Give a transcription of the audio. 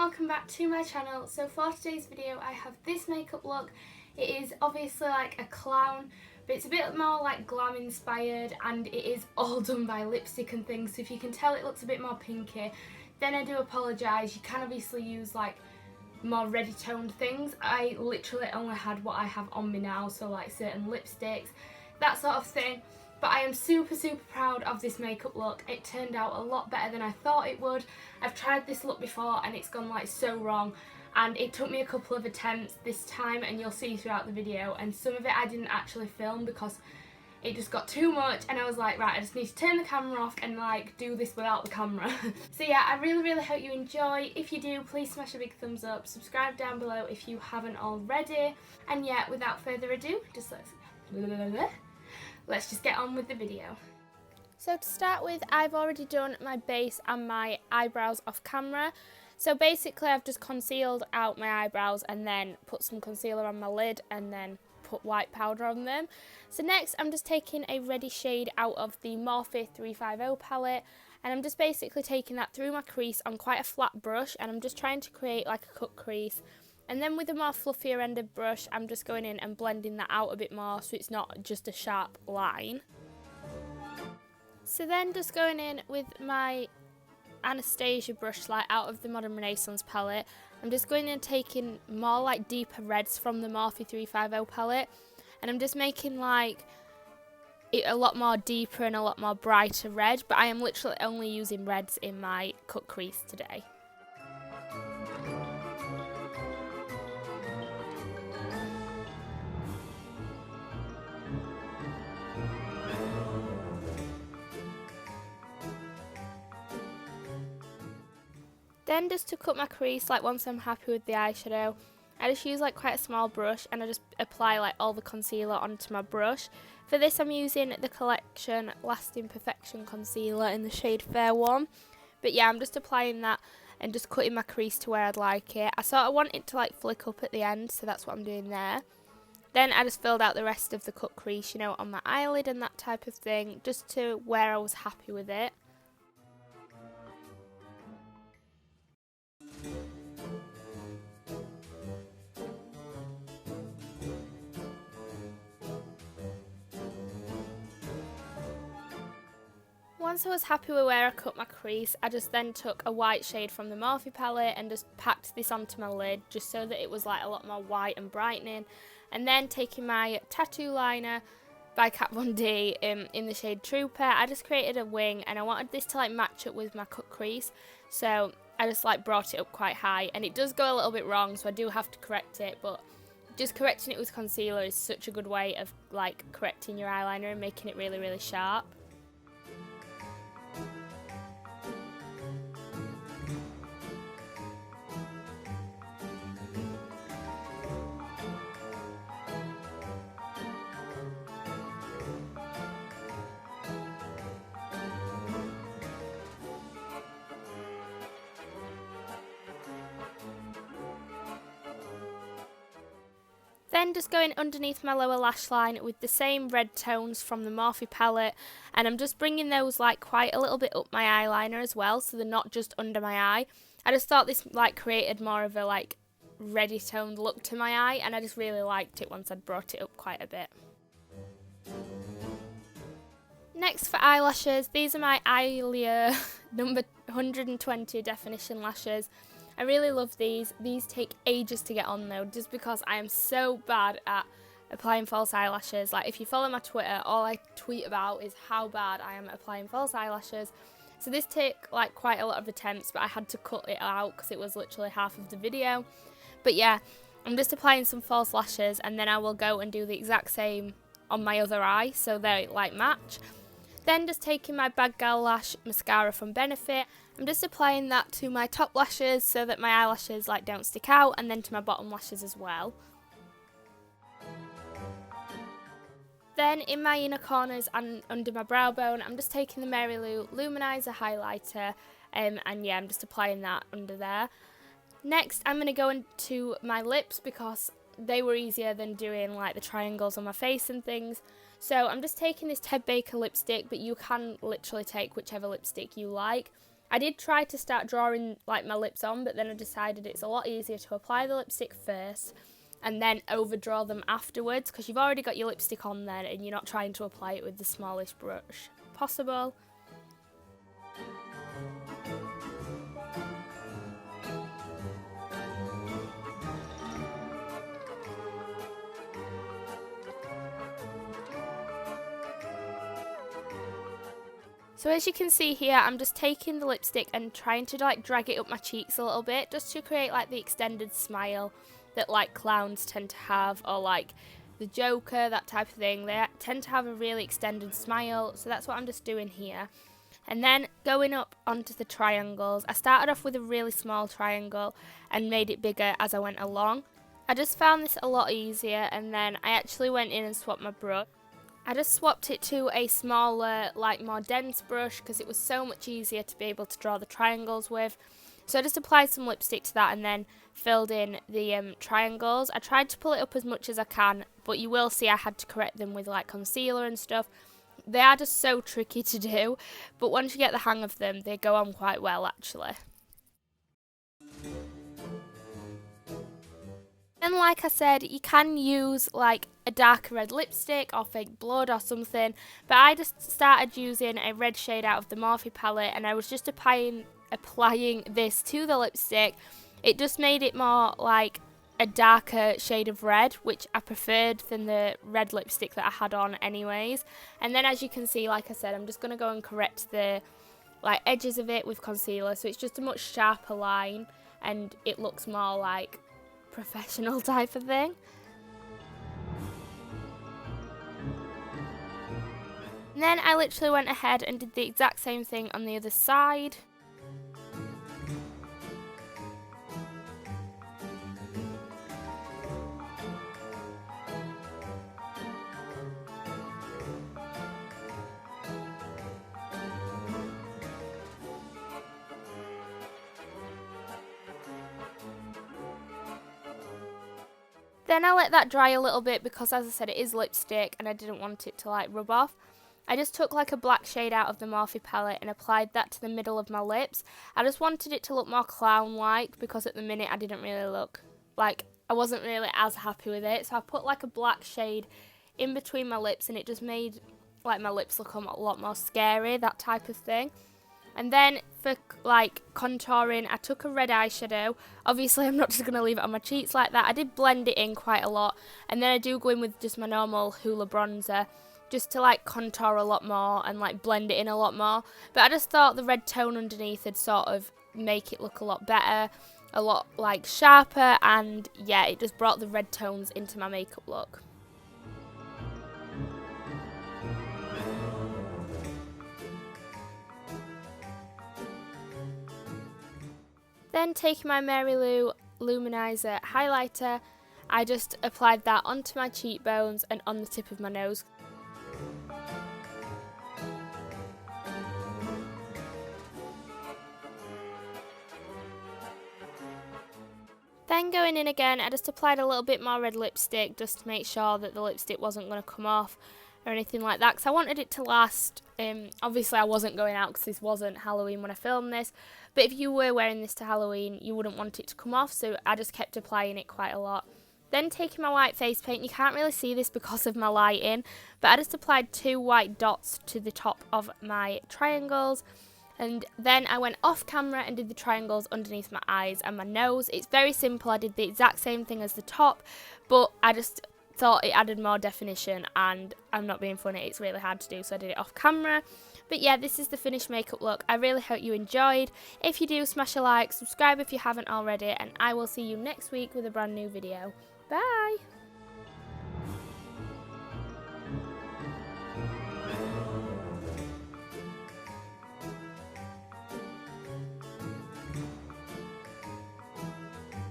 welcome back to my channel. So for today's video I have this makeup look. It is obviously like a clown, but it's a bit more like glam inspired, and it is all done by lipstick and things, so if you can tell it looks a bit more pinky, then I do apologise. You can obviously use like more ready toned things. I literally only had what I have on me now, so like certain lipsticks, that sort of thing. But I am super proud of this makeup look. It turned out a lot better than I thought it would. I've tried this look before and it's gone like so wrong, and it took me a couple of attempts this time, and you'll see throughout the video, and some of it I didn't actually film because it just got too much, and I was like, right, I just need to turn the camera off and like do this without the camera. So yeah, I really hope you enjoy. If you do, please smash a big thumbs up, subscribe down below if you haven't already, and yeah, without further ado, let's just get on with the video. So to start with, I've already done my base and my eyebrows off camera. So basically I've just concealed out my eyebrows and then put some concealer on my lid and then put white powder on them. So next I'm just taking a reddy shade out of the Morphe 350 palette, and I'm just basically taking that through my crease on quite a flat brush, and I'm just trying to create like a cut crease. And then with a more fluffier ended brush, I'm just going in and blending that out a bit more so it's not just a sharp line. So then just going in with my Anastasia brush light out of the Modern Renaissance palette, I'm just going in and taking more like deeper reds from the Morphe 350 palette, and I'm just making like it a lot more deeper and a lot more brighter red, but I am literally only using reds in my cut crease today. Then just to cut my crease, like once I'm happy with the eyeshadow, I just use like quite a small brush and I just apply like all the concealer onto my brush. For this I'm using the Collection Lasting Perfection Concealer in the shade Fair One. But yeah, I'm just applying that and just cutting my crease to where I'd like it. I sort of want it to like flick up at the end, so that's what I'm doing there. Then I just filled out the rest of the cut crease, you know, on my eyelid and that type of thing, just to where I was happy with it. Once I was happy with where I cut my crease, I just then took a white shade from the Morphe palette and just packed this onto my lid just so that it was like a lot more white and brightening. And then taking my tattoo liner by Kat Von D in the shade Trooper, I just created a wing, and I wanted this to like match up with my cut crease, so I just like brought it up quite high, and it does go a little bit wrong, so I do have to correct it, but just correcting it with concealer is such a good way of like correcting your eyeliner and making it really sharp. Then just going underneath my lower lash line with the same red tones from the Morphe palette, and I'm just bringing those like quite a little bit up my eyeliner as well, so they're not just under my eye. I just thought this like created more of a like reddy toned look to my eye, and I just really liked it once I'd brought it up quite a bit. Next for eyelashes, these are my Leah number 120 definition lashes. I really love these. These take ages to get on though, just because I am so bad at applying false eyelashes. Like if you follow my Twitter, all I tweet about is how bad I am at applying false eyelashes. So this took like quite a lot of attempts, but I had to cut it out because it was literally half of the video. But yeah, I'm just applying some false lashes, and then I will go and do the exact same on my other eye so they like match. Then just taking my Bad Gal Lash mascara from Benefit, I'm just applying that to my top lashes so that my eyelashes like don't stick out, and then to my bottom lashes as well. Then in my inner corners and under my brow bone, I'm just taking the Mary Lou Luminizer highlighter, and yeah, I'm just applying that under there. Next I'm going to go into my lips because they were easier than doing like the triangles on my face and things. So I'm just taking this Ted Baker lipstick, but you can literally take whichever lipstick you like. I did try to start drawing like my lips on, but then I decided it's a lot easier to apply the lipstick first and then overdraw them afterwards, because you've already got your lipstick on then and you're not trying to apply it with the smallest brush possible. So as you can see here, I'm just taking the lipstick and trying to like drag it up my cheeks a little bit, just to create like the extended smile that like clowns tend to have, or like the Joker, that type of thing. They tend to have a really extended smile, so that's what I'm just doing here. And then going up onto the triangles, I started off with a really small triangle and made it bigger as I went along. I just found this a lot easier, and then I actually went in and swapped my brush. I just swapped it to a smaller, like more dense brush, because it was so much easier to be able to draw the triangles with. So I just applied some lipstick to that and then filled in the triangles. I tried to pull it up as much as I can, but you will see I had to correct them with like concealer and stuff. They are just so tricky to do, but once you get the hang of them, they go on quite well actually. And like I said, you can use like a darker red lipstick or fake blood or something, but I just started using a red shade out of the Morphe palette, and I was just applying this to the lipstick. It just made it more like a darker shade of red, which I preferred than the red lipstick that I had on anyways. And then as you can see, like I said, I'm just going to go and correct the like edges of it with concealer, so it's just a much sharper line and it looks more like professional type of thing. And then I literally went ahead and did the exact same thing on the other side. Then I let that dry a little bit, because as I said, it is lipstick and I didn't want it to like rub off. I just took like a black shade out of the Morphe palette and applied that to the middle of my lips. I just wanted it to look more clown-like, because at the minute I didn't really look like, I wasn't really as happy with it. So I put like a black shade in between my lips and it just made like my lips look a lot more scary, that type of thing. And then for like contouring, I took a red eyeshadow. Obviously I'm not just going to leave it on my cheeks like that. I did blend it in quite a lot, and then I do go in with just my normal Hoola bronzer just to like contour a lot more and like blend it in a lot more. But I just thought the red tone underneath would sort of make it look a lot better, a lot like sharper, and yeah, it just brought the red tones into my makeup look. Then taking my Mary Lou Luminizer highlighter, I just applied that onto my cheekbones and on the tip of my nose. Then going in again, I just applied a little bit more red lipstick just to make sure that the lipstick wasn't going to come off or anything like that, because I wanted it to last. Obviously I wasn't going out because this wasn't Halloween when I filmed this, but if you were wearing this to Halloween, you wouldn't want it to come off, so I just kept applying it quite a lot. Then taking my white face paint, you can't really see this because of my lighting, but I just applied 2 white dots to the top of my triangles, and then I went off camera and did the triangles underneath my eyes and my nose. It's very simple. I did the exact same thing as the top, but I just thought it added more definition, and I'm not being funny, it's really hard to do, so I did it off camera. But yeah, this is the finished makeup look. I really hope you enjoyed. If you do, smash a like, subscribe if you haven't already, and I will see you next week with a brand new video. Bye!